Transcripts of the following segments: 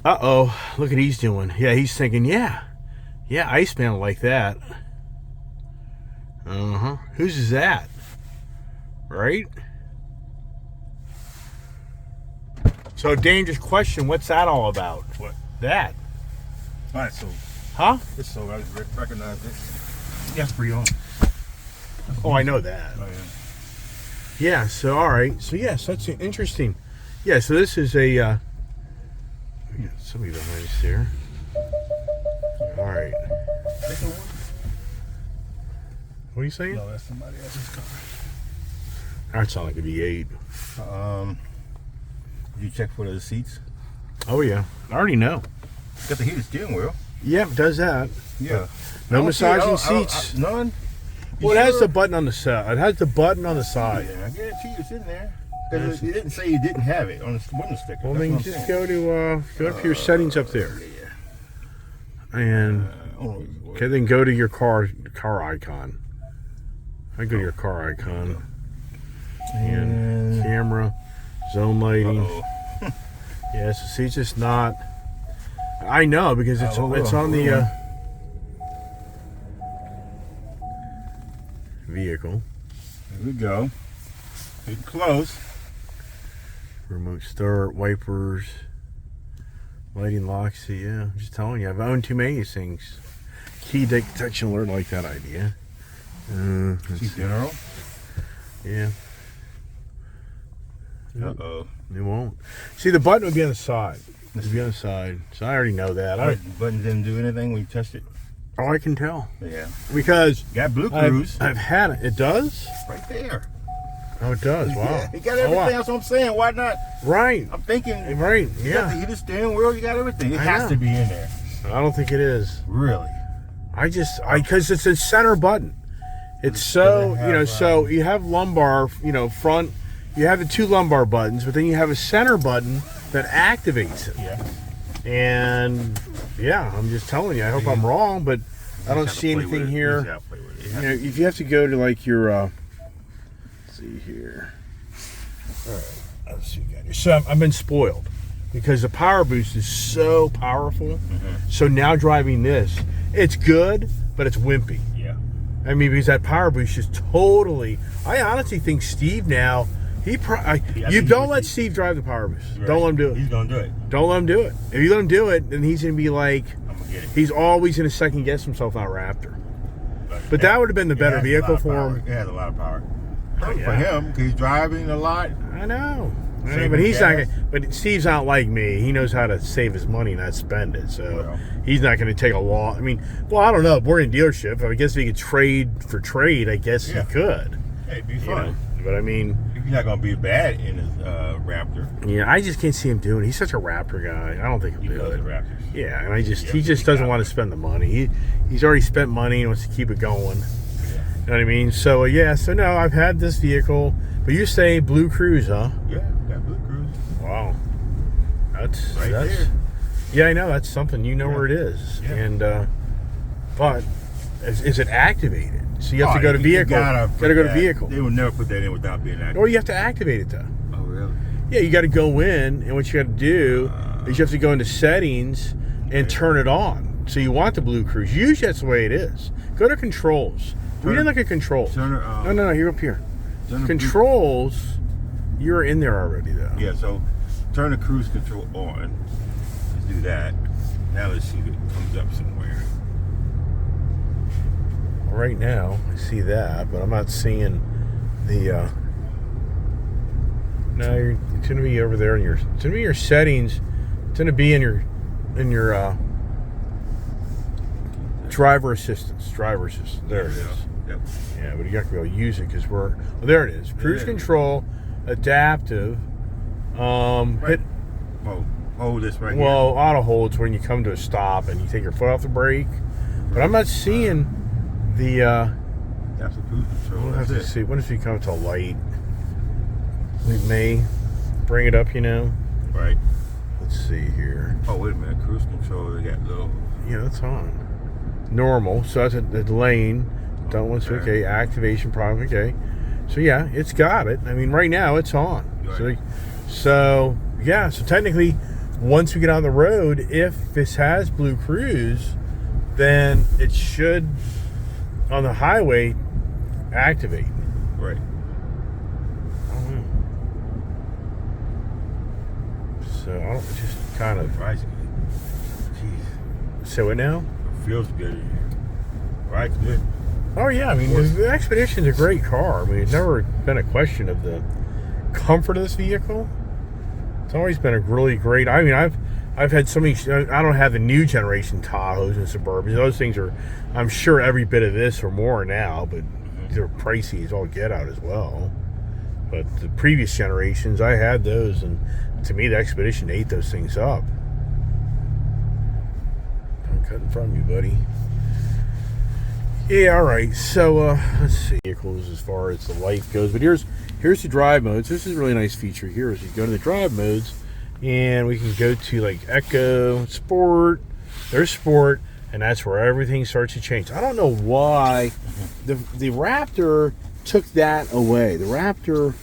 Uh-oh. Look what he's doing. Yeah, he's thinking, yeah, Iceman will like that. Uh-huh. Whose is that? Right? So, dangerous question. What's that all about? What? That. All right, so. Huh? It's so I recognize it. Yes, for you. Oh, I know that. Oh, yeah. Yeah, so, all right. So, yes, that's interesting. Yeah, so this is a... we got somebody behind us here. All right. What are you saying? No, that's somebody else's car. That sounds like a V8. Did you check for the seats? Oh, yeah. I already know. Got the heated steering wheel. Yeah, it does that. Yeah. No massaging seats. None. Well, it has the button on the side. It has the button on the side. Yeah, I guarantee you it's in there. Because it didn't say you didn't have it on the window sticker. Well, then just go to your settings up there. And okay, then go to your car icon. I go to your car icon. And camera, zone lighting. Yeah, so see, it's just not. I know because it's on the vehicle. There we go. Getting close. Remote start, wipers, lighting locks. See, yeah, I'm just telling you, I've owned too many things. Key detection alert, like that idea. See general. Yeah. Uh-oh. It won't. See, the button would be on the side. It would be on the side. So I already know that. The button didn't do anything when you touched it? Oh, I can tell. Yeah. Because got Blue Cruise. I've had it. It does? Right there. Oh, it does. Wow. Yeah, it got everything. That's what I'm saying. Why not? Right. I'm thinking. Right. You Yeah. got the heated steering wheel. You got everything. It has to be in there. I don't think it is. Really? Because it's a center button. It's so, so you have lumbar, front. You have the two lumbar buttons, but then you have a center button that activates it. Yeah. And yeah, I'm just telling you. I hope I'm wrong, but I don't see anything here. If you have to go to like your, let's see here. All right, let's see again. So I've been spoiled because the Powerboost is so powerful. Mm-hmm. So now driving this, it's good, but it's wimpy. Yeah. I mean, because that Powerboost is totally. I honestly think Steve now. You don't let Steve drive the Powerboost. Right. Don't let him do it. He's gonna do it. Don't let him do it. If you let him do it, then he's gonna be like, I'm gonna get it. He's always gonna second guess himself on Raptor. But that would have been the better vehicle for him. It has a lot of power. Oh, yeah. For him, because he's driving a lot. I know. But he's not. But Steve's not like me. He knows how to save his money, not spend it. So he's not going to take a long. I mean, well, I don't know. We're in a dealership. I guess if he could trade for trade, I guess he could. Hey, it'd be fun. But I mean, he's not going to be bad in his Raptor. Yeah, I just can't see him doing it. He's such a Raptor guy. I don't think he'll do it. Raptors. Yeah, and he just doesn't want to spend the money. He's already spent money and wants to keep it going. You know what I mean? So so no, I've had this vehicle, but you say Blue Cruise, huh? Yeah, got Blue Cruise. Wow, that's there. Yeah, I know that's something. You know where it is, and but is it activated? So you have to go to vehicle. Got to go to vehicle. They would never put that in without being activated. Or you have to activate it though. Oh really? Yeah, you got to go in, and what you got to do is you have to go into settings and turn it on. So you want the Blue Cruise. Usually that's the way it is. Go to controls. We didn't look at controls. No, you're up here. Controls, you're in there already though. Yeah, so turn the cruise control on. Let's do that. Now let's see if it comes up somewhere. Right now, I see that, but I'm not seeing the. No, it's going to be over there in your. It's going to be your settings. It's going to be in your driver assistance. Driver assistance. There it is. Yep. Yeah, but you got to be able to use it because there it is. Cruise control, adaptive. Hit. Hold this right here. Well, auto holds when you come to a stop and you take your foot off the brake. But I'm not seeing the. That's the cruise control. We'll have to see. What if we come to a light? We may bring it up, Right. Let's see here. Oh, wait a minute. Cruise control, they got little. Yeah, that's on. Normal. So that's the lane. Don't want to. Okay. Activation problem. Okay. So yeah, it's got it. I mean, right now it's on. Right. So yeah. So technically, once we get on the road, if this has Blue Cruise, then it should, on the highway, activate. Right. I don't know. So I don't just kind of. Surprisingly. Jeez. So what now? It feels good in here. Ride's good. Oh yeah, I mean the Expedition's a great car. I mean, it's never been a question of the comfort of this vehicle. It's always been a really great. I mean, I've had so many. I don't have the new generation Tahoes and Suburbans. Those things are, I'm sure, every bit of this or more now, but they're pricey as all get out as well. But the previous generations, I had those, and to me, the Expedition ate those things up. I'm cutting from you, buddy. Yeah, all right. So let's see vehicles as far as the light goes. But here's the drive modes. This is a really nice feature here. Is you go to the drive modes, and we can go to like Eco, Sport. There's Sport, and that's where everything starts to change. I don't know why the Raptor took that away. The Raptor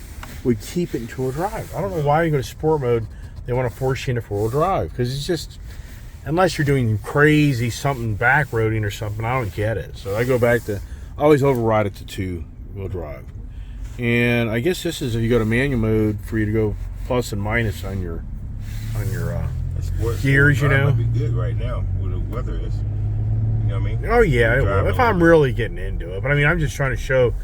would keep it in two-wheel drive. I don't know why you go to Sport mode. They want to force you into four-wheel drive because it's just. Unless you're doing crazy something back roading or something, I don't get it. So I go back to, I always override it to two-wheel drive. And I guess this is if you go to manual mode for you to go plus and minus on your gears, you know. Might be good right now where the weather is. You know what I mean? Oh yeah, it will. If I'm really getting into it. But I mean, I'm just trying to show.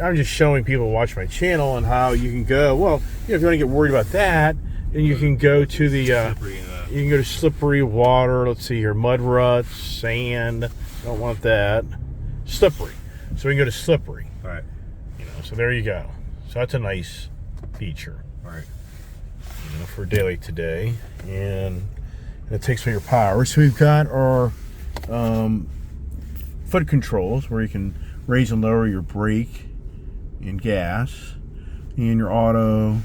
I'm just showing people who watch my channel and how you can go. Well, you know, if you want to get worried about that, then you can go to the. You can go to slippery water. Let's see here. Mud ruts, sand. Don't want that. Slippery. So we can go to slippery. All right. You know, so there you go. So that's a nice feature. All right. You know, for a day like today. And it takes away your power. So we've got our foot controls where you can raise and lower your brake and gas. And your auto,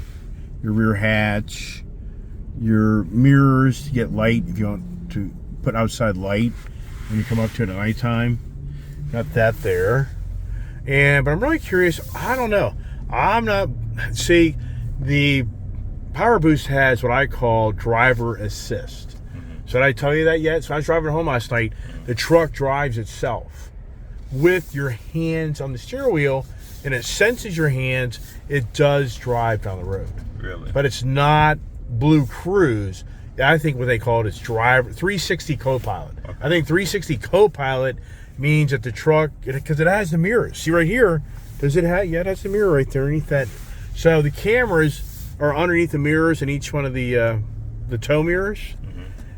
your rear hatch, your mirrors to get light if you want to put outside light when you come up to it at nighttime. Got that there. But I'm really curious. I don't know. See, the Powerboost has what I call driver assist. So did I tell you that yet? So I was driving home last night. The truck drives itself with your hands on the steering wheel, and it senses your hands. It does drive down the road. Really? But it's not Blue Cruise. I think what they call it is driver 360 co-pilot. Okay. I think 360 co-pilot means that the truck, because it has the mirrors. See right here, does it have? Yeah, it has the mirror right there underneath that. So the cameras are underneath the mirrors in each one of the tow mirrors.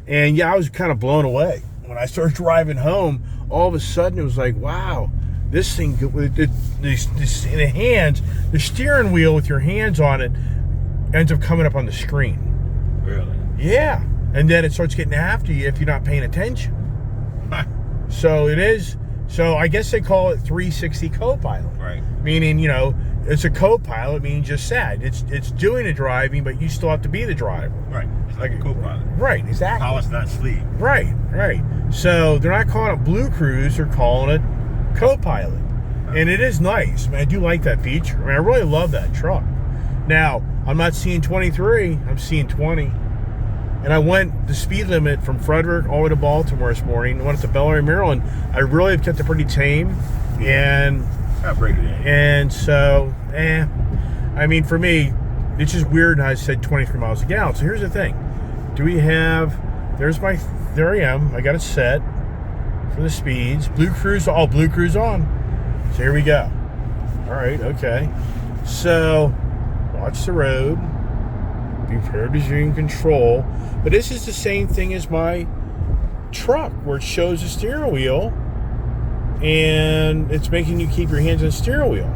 And yeah, I was kind of blown away when I started driving home. All of a sudden, it was like, wow, this thing with the hands, the steering wheel with your hands on it ends up coming up on the screen. Really? Yeah. And then it starts getting after you if you're not paying attention. So it is. So I guess they call it 360 co-pilot. Right. Meaning, you know, it's a co-pilot, meaning just said. It's doing the driving, but you still have to be the driver. Right. It's like a co-pilot. Right, exactly. Pilot's not sleep. Right. So they're not calling it Blue Cruise, they're calling it co-pilot. And it is nice. I mean, I do like that feature. I mean, I really love that truck. Now, I'm not seeing 23, I'm seeing 20. And I went the speed limit from Frederick all the way to Baltimore this morning. I went up to Bel Air, Maryland. I really have kept it pretty tame. And I'll break it in. And so, I mean, for me, it's just weird how I said 23 miles a gallon. So here's the thing. Do we have, there I am. I got it set for the speeds. Blue Cruise, Blue Cruise on. So here we go. All right, okay. So, watch the road. Be prepared as you're in control. But this is the same thing as my truck, where it shows the steering wheel and it's making you keep your hands on the steering wheel.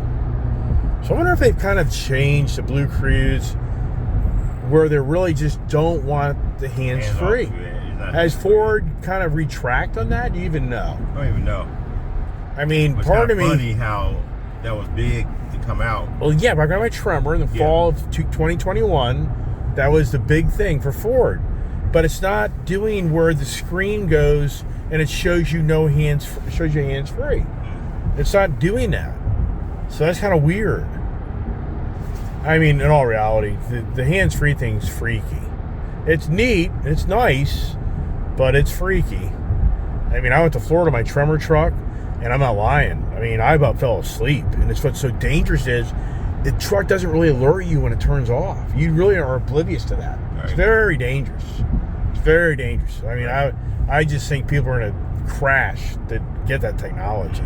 So I wonder if they've kind of changed the Blue Cruise where they really just don't want the hands free. Has Ford kind of retract on that? Do you even know? I don't even know. I mean, it's part of me. Funny how that was big to come out. Well, yeah, but I got my Tremor in the fall of 2021. That was the big thing for Ford. But it's not doing where the screen goes and it shows you no hands, shows you hands free. It's not doing that. So that's kind of weird. I mean, in all reality, the hands free thing's freaky. It's neat, it's nice, but it's freaky. I mean, I went to Florida, my Tremor truck, and I'm not lying. I mean, I about fell asleep. And it's what's so dangerous is the truck doesn't really alert you when it turns off. You really are oblivious to that. Right. It's very dangerous. It's very dangerous. I mean, I just think people are going to crash to get that technology.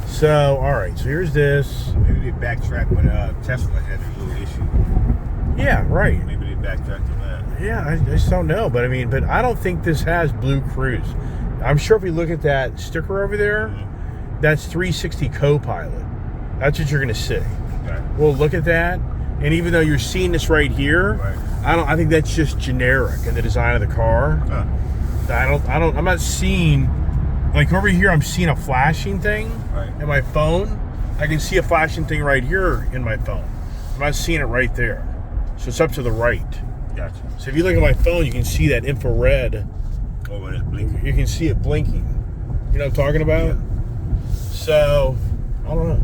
So, all right. So here's this. Maybe they backtracked when Tesla had a little issue. Yeah, right. Maybe they backtracked on that. Yeah, I just don't know. But I mean, but I don't think this has Blue Cruise. I'm sure if we look at that sticker over there, that's 360 Copilot. That's what you're going to see. Okay. Well, look at that. And even though you're seeing this right here, right. I think that's just generic in the design of the car. Huh. I'm not seeing, like over here, I'm seeing a flashing thing in my phone. I can see a flashing thing right here in my phone. I'm not seeing it right there. So it's up to the right. Gotcha. So if you look at my phone, you can see that infrared. Oh, when it's blinking. You can see it blinking. You know what I'm talking about? Yeah. So, I don't know.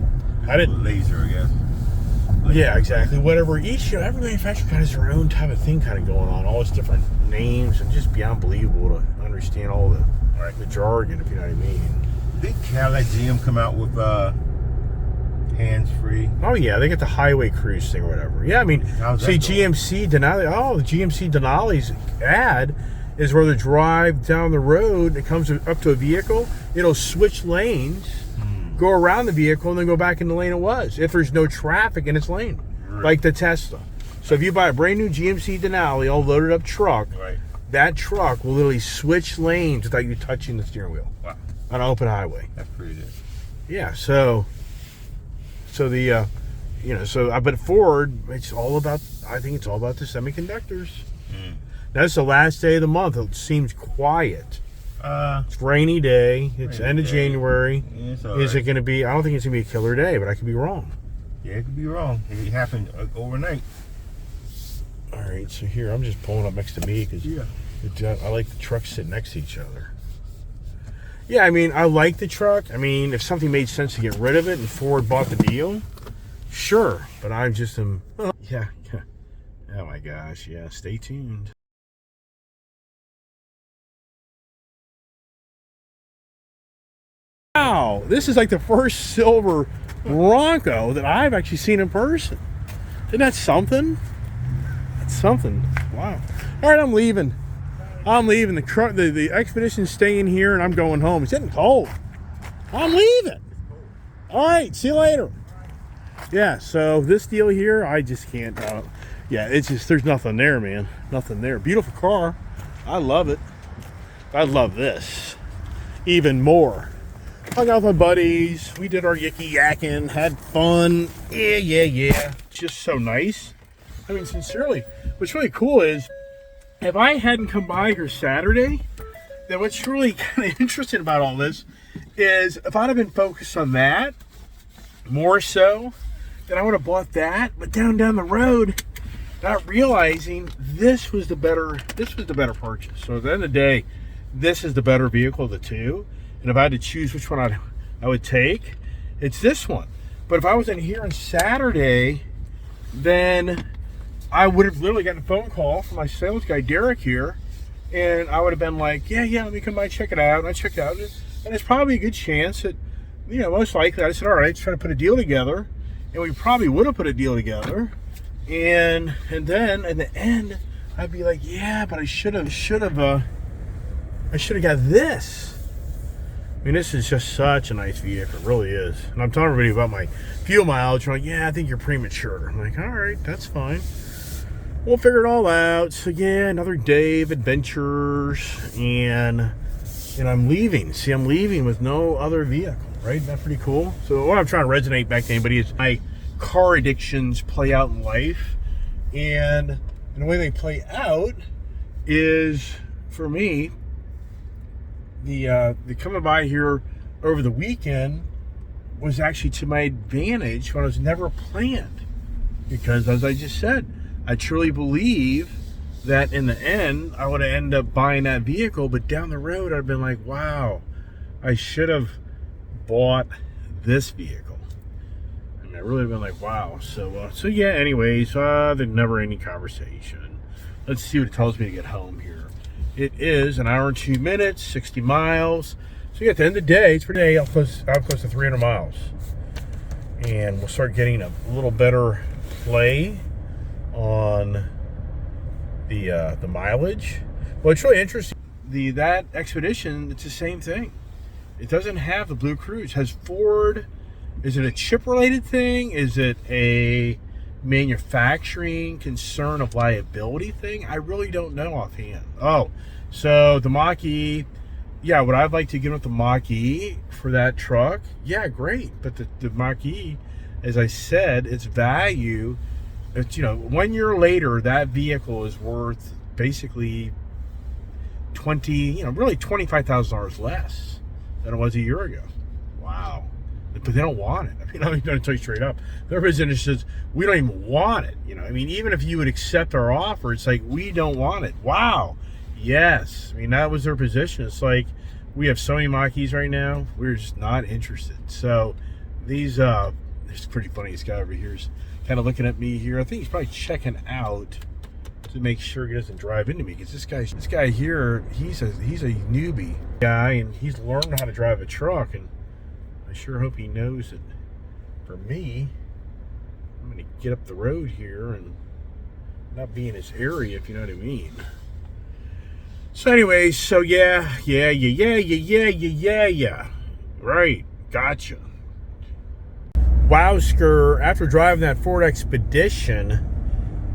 I didn't laser, I guess. Yeah, exactly. Whatever. Every manufacturer kind of has their own type of thing kind of going on. All its different names, and just beyond believable to understand all the jargon, if you know what I mean. Did Cadillac GM come out with hands-free? Oh yeah, they get the highway cruise thing or whatever. Yeah, I mean, see GMC Denali. Oh, the GMC Denali's ad is where the drive down the road, it comes up to a vehicle, it'll switch lanes, go around the vehicle, and then go back in the lane it was, if there's no traffic in its lane, like the Tesla. So if you buy a brand new GMC Denali, all loaded up truck, that truck will literally switch lanes without you touching the steering wheel on an open highway. That's pretty good. Yeah, so the, but Ford, it's all about, I think it's all about the semiconductors. That's the last day of the month. It seems quiet. It's rainy day. It's end of January. Yeah, is it going to be? I don't think it's going to be a killer day, but I could be wrong. Yeah, it could be wrong. It happened overnight. All right, so here I'm just pulling up next to me because I like the trucks sitting next to each other. Yeah, I mean, I like the truck. I mean, if something made sense to get rid of it and Ford bought the deal, sure. But I'm just yeah. Oh my gosh, yeah. Stay tuned. Wow, this is like the first silver Bronco that I've actually seen in person. Isn't that something? That's something. Wow. All right, I'm leaving. The Expedition's staying here, and I'm going home. It's getting cold. I'm leaving. All right, see you later. Yeah, so this deal here, I just can't. Yeah, it's just, there's nothing there, man. Nothing there. Beautiful car. I love it. I love this even more. Hung out with my buddies. We did our yicky yakking, had fun. Yeah. Just so nice. I mean, sincerely, what's really cool is if I hadn't come by here Saturday, then what's really kind of interesting about all this is if I'd have been focused on that more so, then I would have bought that. But down the road, not realizing this was the better purchase. So at the end of the day, this is the better vehicle of the two. And if I had to choose which one I would take, it's this one. But if I was in here on Saturday, then I would have literally gotten a phone call from my sales guy, Derek, here. And I would have been like, yeah, let me come by and check it out. And I checked it out. And there's probably a good chance that, most likely, I said, all right, let's try to put a deal together. And we probably would have put a deal together. And then in the end, I'd be like, yeah, but I should have got this. I mean, this is just such a nice vehicle. It really is. And I'm telling everybody about my fuel mileage. They're like, yeah, I think you're premature. I'm like, all right, that's fine. We'll figure it all out. So yeah, another day of adventures. And I'm leaving. See, I'm leaving with no other vehicle, right? Isn't that pretty cool? So what I'm trying to resonate back to anybody is my car addictions play out in life. And the way they play out is, for me, the coming by here over the weekend was actually to my advantage when I was never planned. Because as I just said, I truly believe that in the end, I would have ended up buying that vehicle, but down the road, I'd been like, wow, I should have bought this vehicle. I really been like, wow. So yeah, anyways, there's never any conversation. Let's see what it tells me to get home here. It is an hour and 2 minutes, 60 miles. So yeah, at the end of the day, it's pretty day. I'm close to 300 miles. And we'll start getting a little better play on the mileage. Well, it's really interesting. That Expedition, it's the same thing. It doesn't have the Blue Cruise. Has Ford, is it a chip-related thing? Is it a manufacturing concern of liability thing? I really don't know offhand. Oh, so the Mach-E, yeah, would I like to get with the Mach-E for that truck? Yeah, great. But the Mach-E, as I said, its value, it's, 1 year later, that vehicle is worth basically really $25,000 less than it was a year ago. Wow. But they don't want it. I mean, I'm going to tell you straight up. Their business says, we don't even want it. Even if you would accept our offer, it's like, we don't want it. Wow. Yes. That was their position. It's like, we have so many Mach-E's right now, we're just not interested. So these, it's pretty funny. This guy over here is kind of looking at me here. I think he's probably checking out to make sure he doesn't drive into me, because this guy here, he's a newbie guy, and he's learned how to drive a truck, and I sure hope he knows that for me, I'm going to get up the road here and not be in his area, if you know what I mean. So anyway, so yeah. Right, gotcha. Wowsker, after driving that Ford Expedition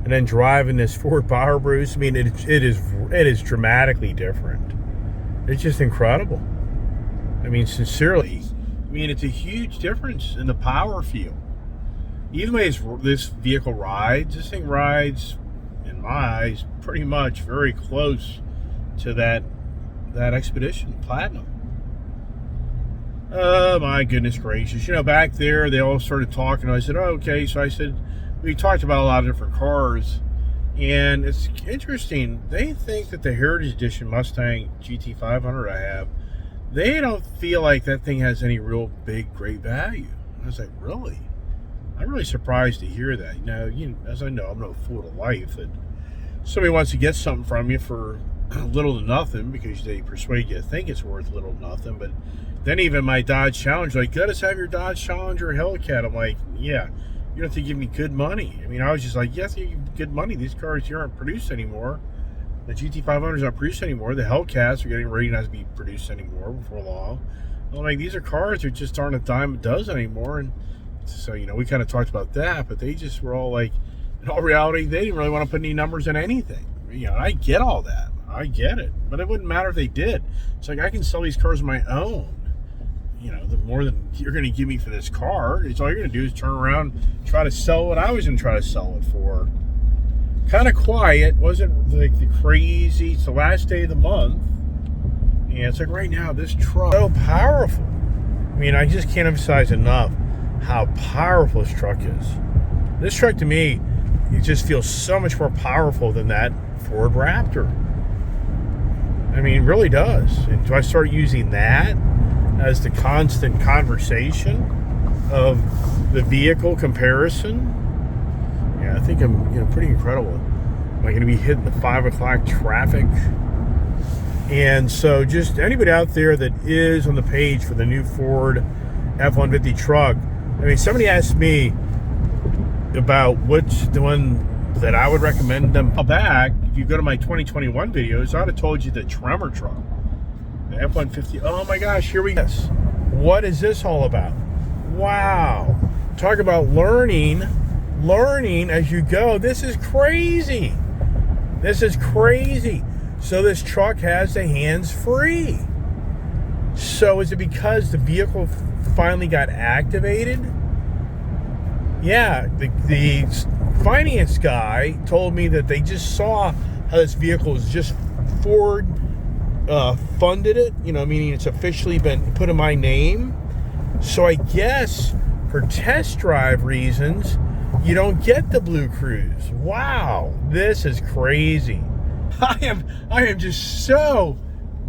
and then driving this Ford Powerboost, it is dramatically different. It's just incredible. Sincerely, it's a huge difference in the power feel. Even the way this vehicle rides, this thing rides, in my eyes, pretty much very close to that Expedition Platinum. Oh my goodness gracious. Back there they all started talking. I said, oh, okay. So I said, we talked about a lot of different cars, and it's interesting. They think that the Heritage Edition Mustang GT500 I have, they don't feel like that thing has any real big, great value. I was like, really? I'm really surprised to hear that. As I know, I'm no fool to life, that somebody wants to get something from you for little to nothing because they persuade you to think it's worth little to nothing. But then even my Dodge Challenger, like, let us have your Dodge Challenger or Hellcat. I'm like, yeah, you have to give me good money. I was just like, yes, you give good money. These cars here aren't produced anymore. The GT500 is not produced anymore. The Hellcats are getting ready not to be produced anymore before long. I'm like, these are cars that just aren't a dime a dozen anymore. And so, we kind of talked about that, but they just were all like, in all reality, they didn't really want to put any numbers in anything. I get all that. I get it. But it wouldn't matter if they did. It's like, I can sell these cars on my own. The more than you're going to give me for this car, it's all you're going to do is turn around, try to sell what I was going to try to sell it for. Kind of quiet, wasn't like the crazy. It's the last day of the month, and it's like right now this truck is so powerful. I just can't emphasize enough how powerful this truck is. This truck, to me, it just feels so much more powerful than that Ford Raptor. It really does. And do I start using that as the constant conversation of the vehicle comparison? Yeah, I think I'm pretty incredible. Am I going to be hitting the 5 o'clock traffic? And so just anybody out there that is on the page for the new Ford F-150 truck, somebody asked me about which the one that I would recommend them back. If you go to my 2021 videos, I would have told you the Tremor truck, the F-150. Oh my gosh, here we go. What is this all about? Wow. Talk about learning as you go. This is crazy. So this truck has the hands-free. So is it because the vehicle finally got activated? Yeah, the finance guy told me that they just saw how this vehicle is just Ford funded it, meaning it's officially been put in my name. So I guess for test drive reasons, you don't get the Blue Cruise. Wow, this is crazy. I am just so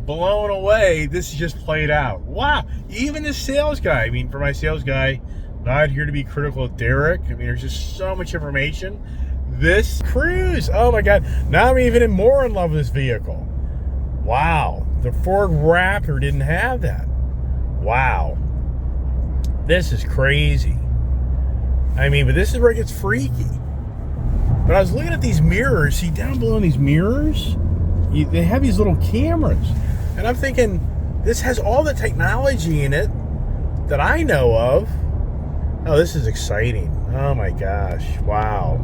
blown away. This is just played out. Wow, even the sales guy. For my sales guy, not here to be critical of Derek. There's just so much information. this Cruise. Oh my God. Now I'm even more in love with this vehicle. Wow. The Ford Raptor didn't have that. Wow. This is crazy. I mean, but this is where it gets freaky. But I was looking at these mirrors. See, down below in these mirrors, they have these little cameras. And I'm thinking, this has all the technology in it that I know of. Oh, this is exciting. Oh my gosh. Wow.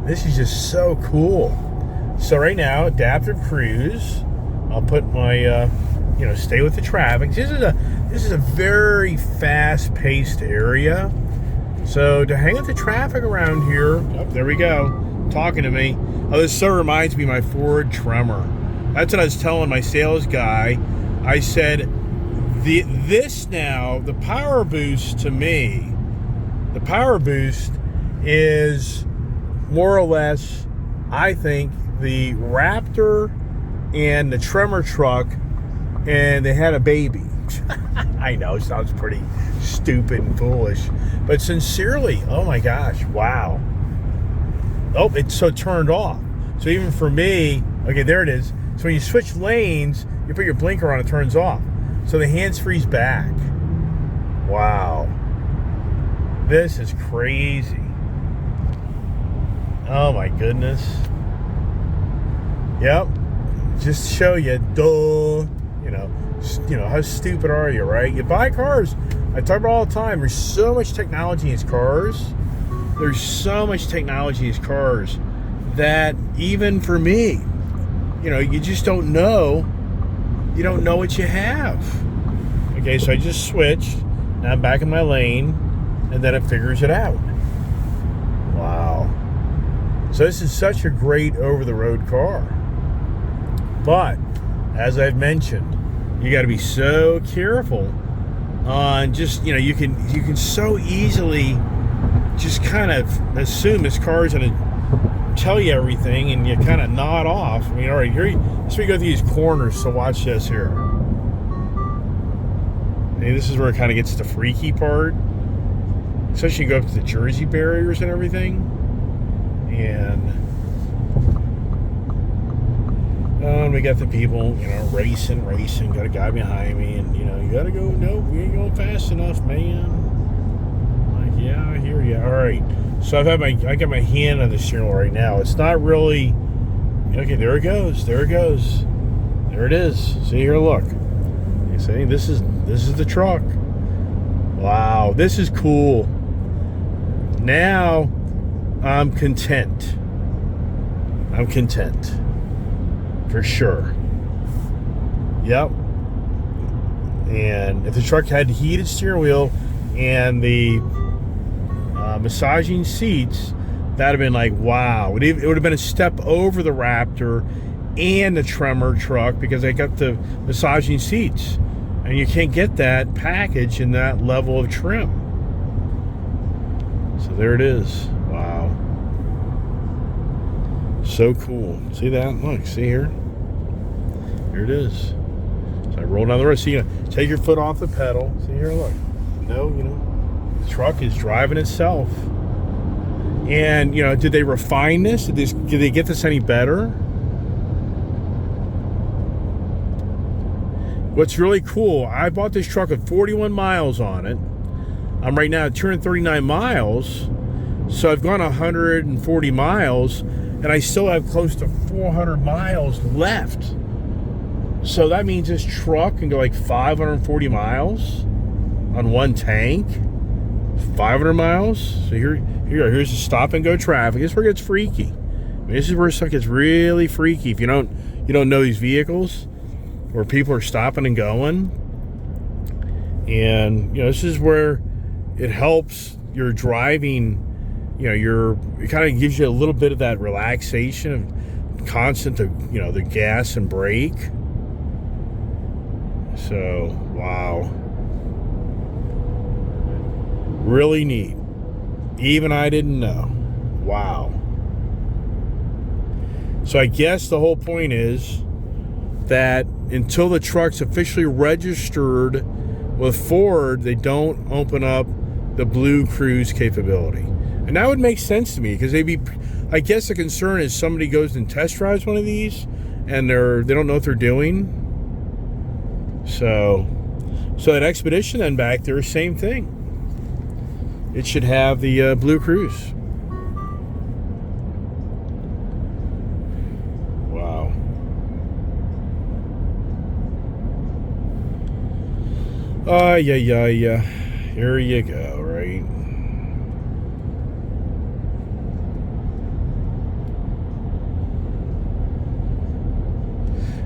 This is just so cool. So right now, adaptive cruise. I'll put my, stay with the traffic. This is a very fast-paced area. So to hang with the traffic around here, oh, there we go, talking to me. Oh, this so reminds me of my Ford Tremor. That's what I was telling my sales guy. I said, the Powerboost to me, the Powerboost is more or less, I think, the Raptor and the Tremor truck, and they had a baby. I know, it sounds pretty stupid and foolish, but sincerely, oh my gosh, wow. Oh, it's so turned off. So even for me, okay, there it is. So when you switch lanes, you put your blinker on, it turns off. So the hands-free's back. Wow. This is crazy. Oh my goodness. Yep. Just to show you, duh. How stupid are you, right? You buy cars. I talk about all the time. There's so much technology in these cars. There's so much technology in these cars that even for me, you just don't know. You don't know what you have. Okay, so I just switched. Now I'm back in my lane, and then it figures it out. Wow. So this is such a great over-the-road car. But, as I've mentioned, you got to be so careful on just, you can so easily just kind of assume this car is going to tell you everything, and you kind of nod off. I mean, all right, here, so we go through these corners, so watch this here. And this is where it kind of gets the freaky part. Especially you go up to the Jersey barriers and everything. And we got the people, racing. Got a guy behind me, and, you got to go, no, we ain't going fast enough, man. I'm like, yeah, I hear you. All right. So I got my hand on the steering wheel right now. It's not really, okay, there it goes. There it is. See here, look. You see, this is the truck. Wow, this is cool. Now, I'm content. For sure. Yep. And if the truck had the heated steering wheel and the massaging seats, that'd have been like, wow. It would have been a step over the Raptor and the Tremor truck because they got the massaging seats. And you can't get that package in that level of trim. So there it is. Wow. So cool. See that? Look, see here? Here it is. So I roll down the road. See, take your foot off the pedal. See here, look. No, the truck is driving itself. And, did they refine this? Did they get this any better? What's really cool, I bought this truck with 41 miles on it. I'm right now at 239 miles. So I've gone 140 miles, and I still have close to 400 miles left. So that means this truck can go like 540 miles on one tank. 500 miles. So here's the stop and go traffic. This is where it gets freaky. This is where stuff gets really freaky. If you don't know these vehicles, where people are stopping and going. And this is where it helps your driving. It kind of gives you a little bit of that relaxation of constant, the gas and brake. So, wow. Really neat. Even I didn't know. Wow. So I guess the whole point is that until the truck's officially registered with Ford, they don't open up the Blue Cruise capability. And that would make sense to me because I guess the concern is somebody goes and test drives one of these and they don't know what they're doing. So that Expedition then back there, same thing. It should have the Blue Cruise. Wow. Yeah. Here you go, right?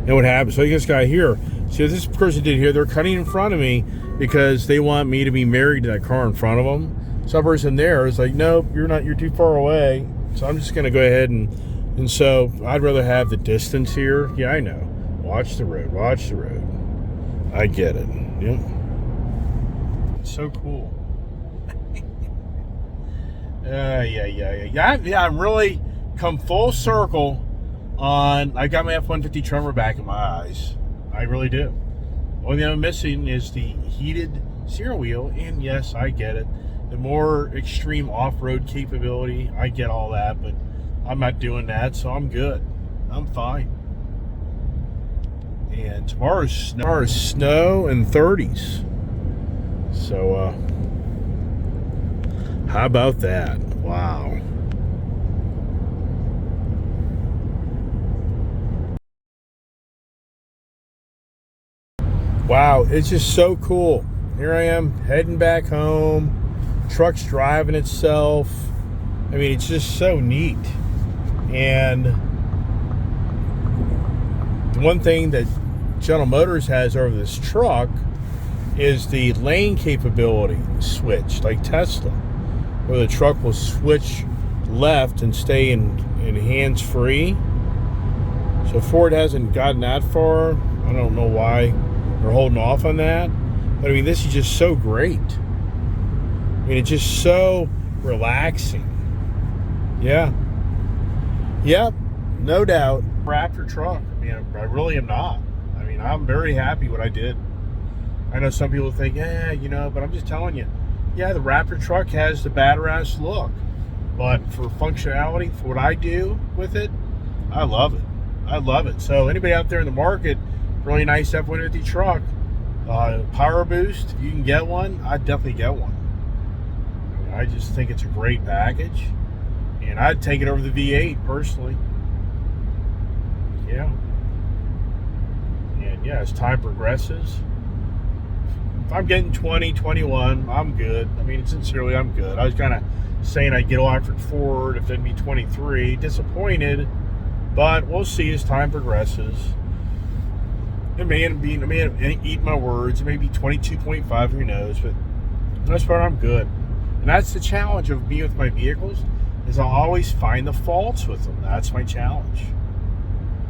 And what happens? So this guy here, see what this person did here? They're cutting in front of me because they want me to be married to that car in front of them. Some person there is like, nope, you're not. You're too far away. So I'm just going to go ahead and so I'd rather have the distance here. Yeah, I know. Watch the road. Watch the road. I get it. Yep. It's so cool. Yeah. I'm really come full circle on. I got my F-150 tremor back in my eyes. I really do. Only thing I'm missing is the heated steering wheel, and yes, I get it. The more extreme off-road capability, I get all that, but I'm not doing that, so I'm good. I'm fine. And tomorrow's snow and 30s. So, how about that? Wow. Wow, it's just so cool. Here I am heading back home. Truck's driving itself. I mean, it's just so neat. And the one thing that General Motors has over this truck is the lane capability switch, like Tesla, where the truck will switch left and stay in hands-free. So Ford hasn't gotten that far. I don't know why they're holding off on that. But I mean, this is just so great. I mean, it's just so relaxing. Yeah. Yep, no doubt. Raptor truck. I mean, I really am not. I mean, I'm very happy what I did. I know some people think, but I'm just telling you. Yeah, the Raptor truck has the badass look. But for functionality, for what I do with it, I love it. I love it. So anybody out there in the market, really nice F-150 truck, Powerboost, if you can get one, I'd definitely get one. I just think it's a great package, and I'd take it over the V8 personally. Yeah. And yeah, as time progresses, if I'm getting 20, 21, I'm good. I mean, sincerely, I'm good. I was kind of saying I'd get electric Ford if it'd be 23. Disappointed, but we'll see as time progresses. It may have eaten my words. It may be 22.5, who knows, but for the most part, I'm good. And that's the challenge of being with my vehicles, is I'll always find the faults with them. That's my challenge.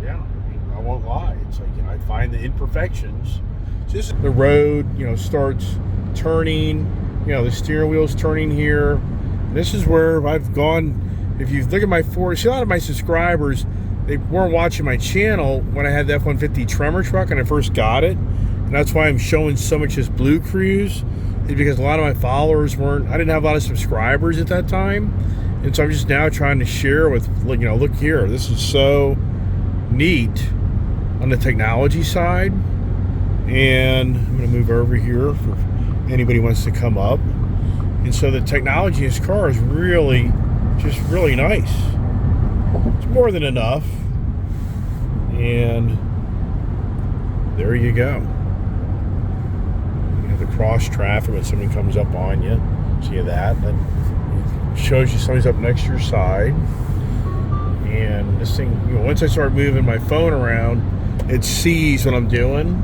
Yeah, I mean, I won't lie. It's like, I find the imperfections. Just the road, starts turning, the steering wheel's turning here. This is where I've gone. If you look at my Ford, see, a lot of my subscribers, they weren't watching my channel when I had the F-150 Tremor truck and I first got it. And that's why I'm showing so much this Blue Cruise, is because a lot of my followers I didn't have a lot of subscribers at that time. And so I'm just now trying to share with, look here, this is so neat on the technology side. And I'm going to move over here for anybody who wants to come up. And so the technology in this car is really nice. It's more than enough. And there you go. You have the cross traffic when somebody comes up on you. See that? That shows you somebody's up next to your side. And this thing, once I start moving my phone around, it sees what I'm doing.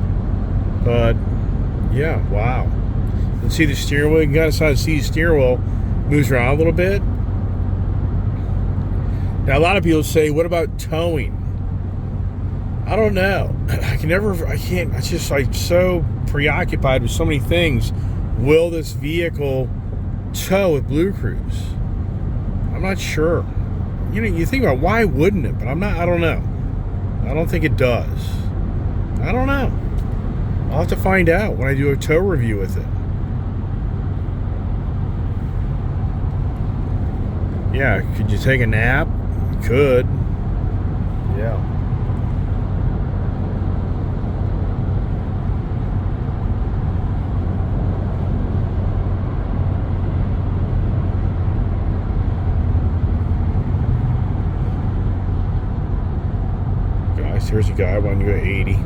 But yeah, wow. You can see the steering wheel. You can kind of see the steering wheel moves around a little bit. Now, a lot of people say, what about towing? I don't know. I can't. It's just like so preoccupied with so many things. Will this vehicle tow with Blue Cruise? I'm not sure. You think about why wouldn't it, but I don't know. I don't think it does. I don't know. I'll have to find out when I do a tow review with it. Yeah, could you take a nap? You could. Yeah. Guys, here's a guy wanting to go 80.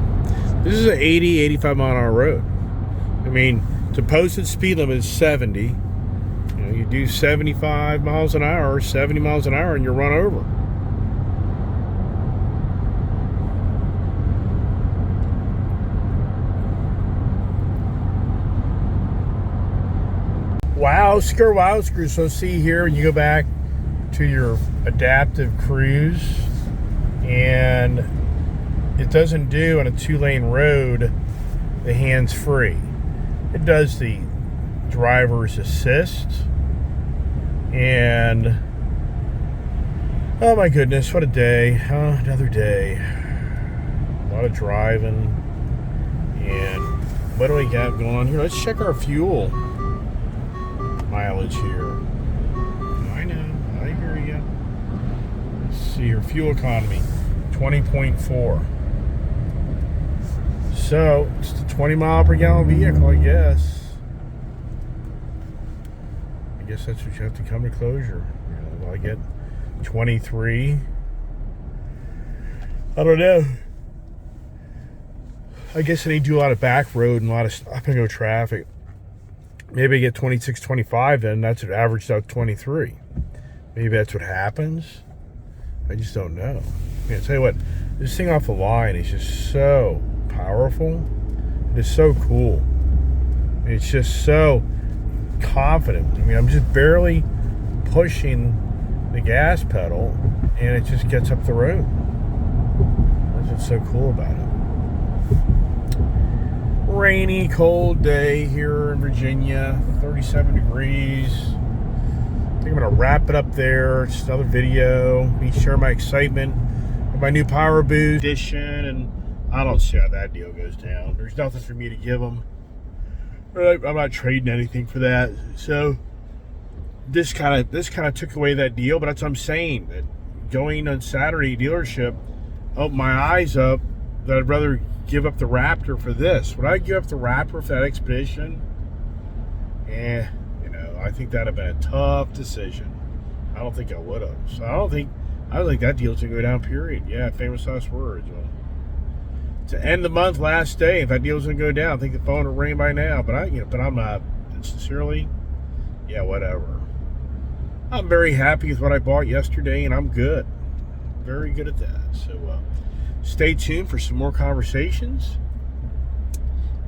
This is an 80, 85 mile an hour road. I mean, the posted speed limit is 70. You know, you do 75 miles an hour, 70 miles an hour, and you're run over. Wowsker. So see here, you go back to your adaptive cruise, and it doesn't do on a 2-lane road the hands-free. It does the driver's assist, and oh my goodness, what a day. Another day. A lot of driving. And what do we got going on here? Let's check our fuel mileage here. I know, I hear you. Let's see your fuel economy, 20.4. So it's a 20 mile per gallon vehicle, I guess. I guess that's what you have to come to closure. You know, I get 23. I don't know. I guess they do a lot of back road and a lot of stop and go traffic. Maybe I get 26, 25, then that's what averaged out 23. Maybe that's what happens. I just don't know. I mean, I'll tell you what, this thing off the line is just so powerful. It's so cool. It's just so confident. I mean, I'm just barely pushing the gas pedal and it just gets up the road. That's what's so cool about it. Rainy, cold day here in Virginia, 37 degrees. I think I'm gonna wrap it up there. Just another video, me share my excitement of my new Powerboost edition, and I don't see how that deal goes down. There's nothing for me to give them. I'm not trading anything for that. So this kind of took away that deal, but that's what I'm saying. That going on Saturday dealership opened my eyes up that I'd rather give up the Raptor for this. Would I give up the Raptor for that Expedition? You know, I think that'd have been a tough decision. I don't think I would have. So I don't think that deal's gonna go down, period. Yeah, famous last words. Well, to end the month, last day, if that deal's gonna go down, I think the phone will ring by now. But I'm not. Sincerely, yeah, whatever. I'm very happy with what I bought yesterday, and I'm good. Very good at that. So stay tuned for some more conversations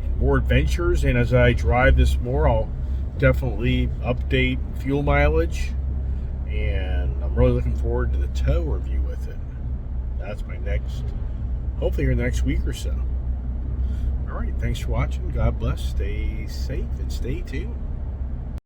and more adventures. And as I drive this more, I'll definitely update fuel mileage. And I'm really looking forward to the tow review with it. That's my next, hopefully here next week or so. All right, thanks for watching. God bless. Stay safe and stay tuned.